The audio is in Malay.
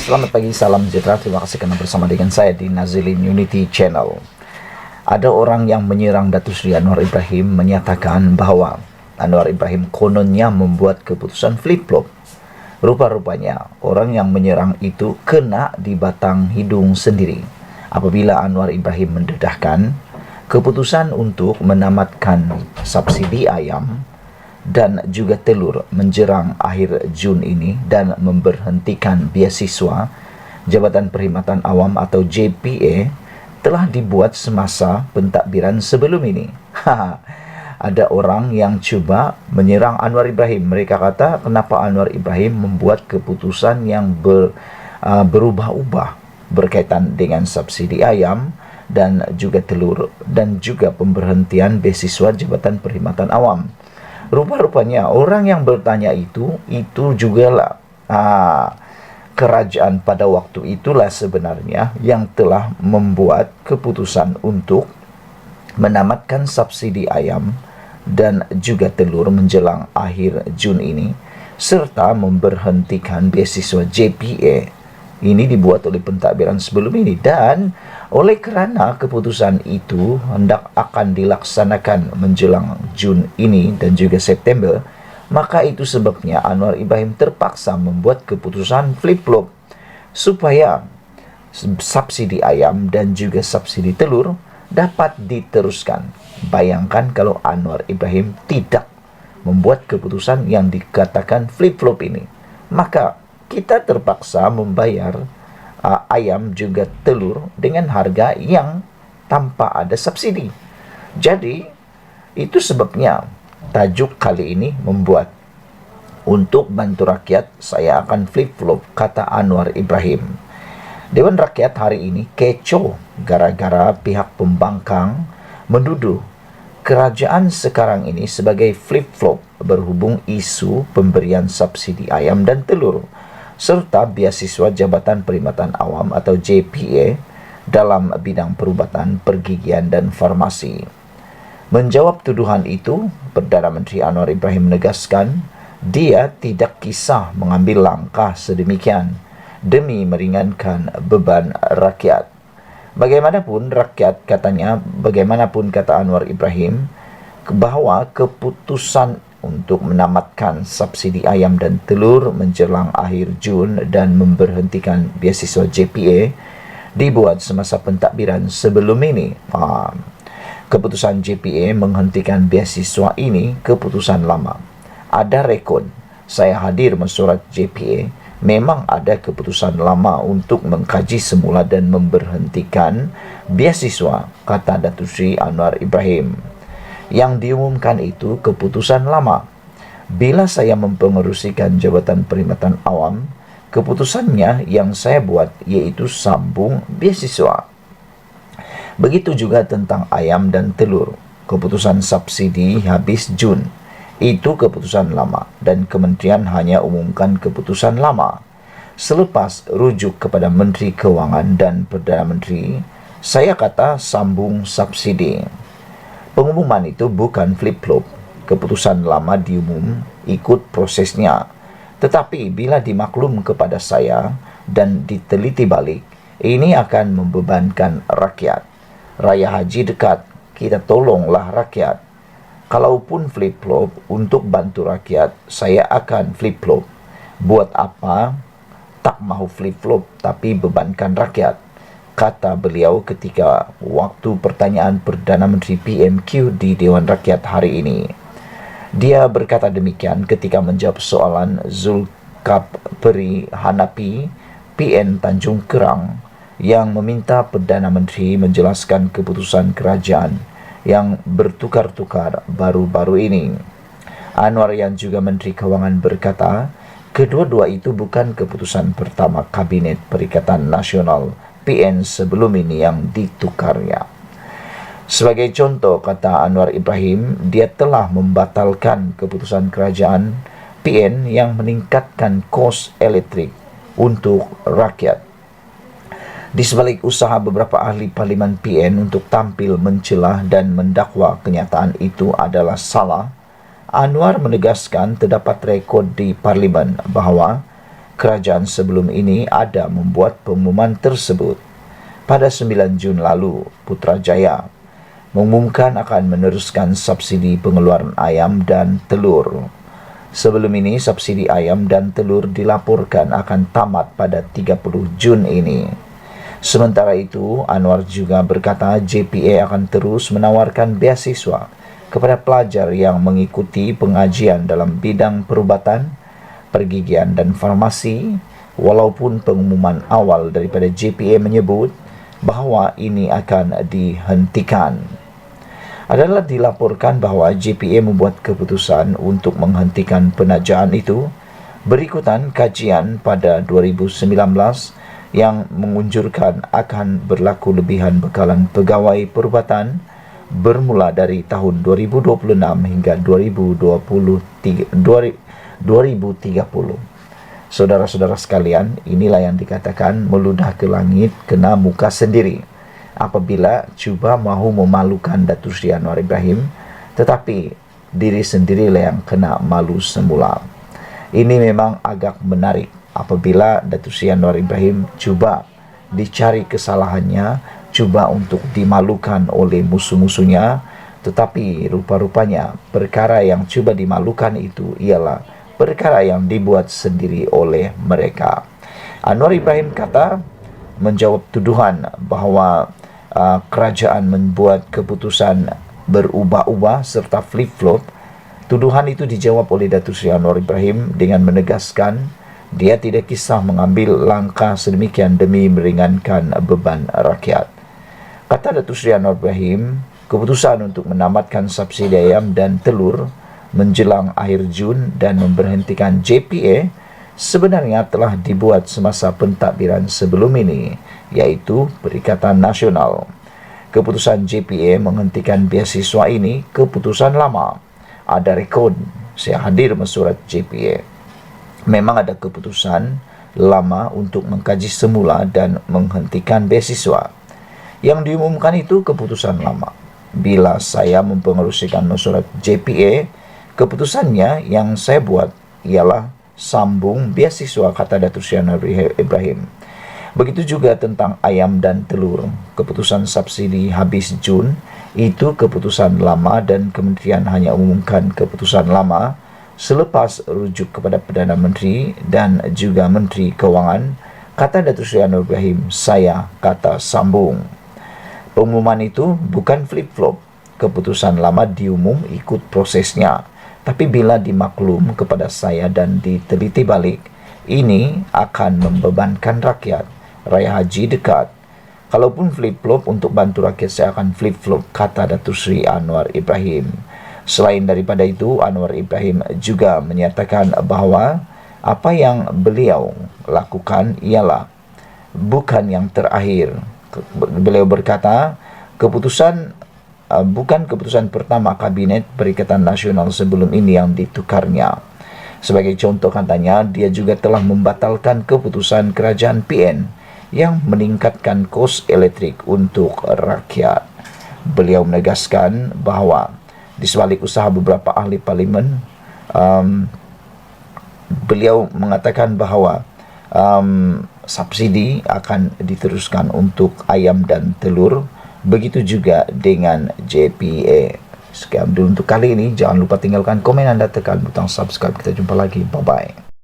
Selamat pagi, salam sejahtera. Terima kasih karena bersama dengan saya di Nazilin Unity Channel. Ada orang yang menyerang Datuk Seri Anwar Ibrahim menyatakan bahawa Anwar Ibrahim kononnya membuat keputusan flip-flop. Rupa-rupanya orang yang menyerang itu kena di batang hidung sendiri apabila Anwar Ibrahim mendedahkan keputusan untuk menamatkan subsidi ayam dan juga telur menjerang akhir Jun ini dan memberhentikan beasiswa Jabatan Perkhidmatan Awam atau JPA telah dibuat semasa pentadbiran sebelum ini. Ada orang yang cuba menyerang Anwar Ibrahim. Mereka kata kenapa Anwar Ibrahim membuat keputusan yang berubah-ubah berkaitan dengan subsidi ayam dan juga telur dan juga pemberhentian beasiswa Jabatan Perkhidmatan Awam. Rupa-rupanya orang yang bertanya itu jugalah kerajaan pada waktu itulah sebenarnya yang telah membuat keputusan untuk menamatkan subsidi ayam dan juga telur menjelang akhir Jun ini serta memberhentikan beasiswa JPA. Ini dibuat oleh pentadbiran sebelum ini, dan oleh kerana keputusan itu hendak akan dilaksanakan menjelang Jun ini dan juga September, maka itu sebabnya Anwar Ibrahim terpaksa membuat keputusan flip-flop supaya subsidi ayam dan juga subsidi telur dapat diteruskan. Bayangkan kalau Anwar Ibrahim tidak membuat keputusan yang dikatakan flip-flop ini, maka kita terpaksa membayar ayam juga telur dengan harga yang tanpa ada subsidi. Jadi, itu sebabnya tajuk kali ini membuat untuk bantu rakyat saya akan flip-flop, kata Anwar Ibrahim. Dewan Rakyat hari ini kecoh gara-gara pihak pembangkang menuduh kerajaan sekarang ini sebagai flip-flop berhubung isu pemberian subsidi ayam dan telur serta beasiswa Jabatan Perkhidmatan Awam atau JPA dalam bidang perubatan, pergigian dan farmasi. Menjawab tuduhan itu, Perdana Menteri Anwar Ibrahim menegaskan dia tidak kisah mengambil langkah sedemikian demi meringankan beban rakyat. Bagaimanapun rakyat, katanya, bagaimanapun kata Anwar Ibrahim, bahawa keputusan untuk menamatkan subsidi ayam dan telur menjelang akhir Jun dan memberhentikan beasiswa JPA dibuat semasa pentadbiran sebelum ini. Keputusan JPA menghentikan beasiswa ini keputusan lama. Ada rekod, saya hadir mensurat JPA, memang ada keputusan lama untuk mengkaji semula dan memberhentikan beasiswa, kata Datuk Seri Anwar Ibrahim. Yang diumumkan itu keputusan lama. Bila saya mempengerusikan Jabatan Perkhidmatan Awam, keputusannya yang saya buat iaitu sambung beasiswa. Begitu juga tentang ayam dan telur. Keputusan subsidi habis Jun. Itu keputusan lama dan kementerian hanya umumkan keputusan lama. Selepas rujuk kepada Menteri Kewangan dan Perdana Menteri, saya kata sambung subsidi. Pengumuman itu bukan flip-flop. Keputusan lama diumum ikut prosesnya. Tetapi bila dimaklum kepada saya dan diteliti balik, ini akan membebankan rakyat. Raya Haji dekat, kita tolonglah rakyat. Kalaupun flip-flop untuk bantu rakyat, saya akan flip-flop. Buat apa? Tak mahu flip-flop tapi bebankan rakyat, kata beliau ketika waktu pertanyaan Perdana Menteri PMQ di Dewan Rakyat hari ini. Dia berkata demikian ketika menjawab soalan Zulkifli Hanafi, PN Tanjung Kerang, yang meminta Perdana Menteri menjelaskan keputusan kerajaan yang bertukar-tukar baru-baru ini. Anwar yang juga Menteri Kewangan berkata, kedua-dua itu bukan keputusan pertama Kabinet Perikatan Nasional PN sebelum ini yang ditukarnya. Sebagai contoh, kata Anwar Ibrahim, dia telah membatalkan keputusan kerajaan PN yang meningkatkan kos elektrik untuk rakyat. Di sebalik usaha beberapa ahli Parlimen PN untuk tampil mencelah dan mendakwa kenyataan itu adalah salah, Anwar menegaskan terdapat rekod di Parlimen bahawa kerajaan sebelum ini ada membuat pengumuman tersebut. Pada 9 Jun lalu, Putrajaya mengumumkan akan meneruskan subsidi pengeluaran ayam dan telur. Sebelum ini, subsidi ayam dan telur dilaporkan akan tamat pada 30 Jun ini. Sementara itu, Anwar juga berkata JPA akan terus menawarkan beasiswa kepada pelajar yang mengikuti pengajian dalam bidang perubatan, pergigian dan farmasi, walaupun pengumuman awal daripada JPA menyebut bahawa ini akan dihentikan. Adalah dilaporkan bahawa JPA membuat keputusan untuk menghentikan penajaan itu berikutan kajian pada 2019 yang mengunjurkan akan berlaku lebihan bekalan pegawai perubatan bermula dari tahun 2026 hingga 2030. Saudara-saudara sekalian, inilah yang dikatakan meludah ke langit kena muka sendiri apabila cuba mahu memalukan Datuk Seri Anwar Ibrahim, tetapi diri sendirilah yang kena malu semula. Ini memang agak menarik apabila Datuk Seri Anwar Ibrahim cuba dicari kesalahannya, cuba untuk dimalukan oleh musuh-musuhnya, tetapi rupa-rupanya perkara yang cuba dimalukan itu ialah perkara yang dibuat sendiri oleh mereka. Anwar Ibrahim kata menjawab tuduhan bahawa kerajaan membuat keputusan berubah-ubah serta flip-flop. Tuduhan itu dijawab oleh Datuk Seri Anwar Ibrahim dengan menegaskan dia tidak kisah mengambil langkah sedemikian demi meringankan beban rakyat. Kata Datuk Seri Anwar Ibrahim, keputusan untuk menamatkan subsidi ayam dan telur menjelang akhir Jun dan memberhentikan JPA sebenarnya telah dibuat semasa pentadbiran sebelum ini, iaitu Perikatan Nasional. Keputusan JPA menghentikan beasiswa ini keputusan lama. Ada rekod, saya hadir mesurat JPA. Memang ada keputusan lama untuk mengkaji semula dan menghentikan beasiswa. Yang diumumkan itu keputusan lama. Bila saya mempengerusikan mesurat JPA, keputusannya yang saya buat ialah sambung beasiswa, kata Datuk Seri Anwar Ibrahim. Begitu juga tentang ayam dan telur. Keputusan subsidi habis Jun itu keputusan lama dan kementerian hanya umumkan keputusan lama selepas rujuk kepada Perdana Menteri dan juga Menteri Kewangan. Kata Datuk Seri Anwar Ibrahim, saya kata sambung. Pengumuman itu bukan flip-flop. Keputusan lama diumum ikut prosesnya. Tapi bila dimaklum kepada saya dan diteliti balik, ini akan membebankan rakyat. Raya Haji dekat. Kalaupun flip-flop untuk bantu rakyat, saya akan flip-flop, kata Datuk Seri Anwar Ibrahim. Selain daripada itu, Anwar Ibrahim juga menyatakan bahawa apa yang beliau lakukan ialah bukan yang terakhir. Beliau berkata, bukan keputusan pertama Kabinet Perikatan Nasional sebelum ini yang ditukarnya. Sebagai contoh katanya, dia juga telah membatalkan keputusan kerajaan PN yang meningkatkan kos elektrik untuk rakyat. Beliau menegaskan bahawa di sebalik usaha beberapa ahli parlimen, beliau mengatakan bahawa subsidi akan diteruskan untuk ayam dan telur. Begitu juga dengan JPA. Sekian dulu untuk kali ini. Jangan lupa tinggalkan komen anda, tekan butang subscribe. Kita jumpa lagi. Bye-bye.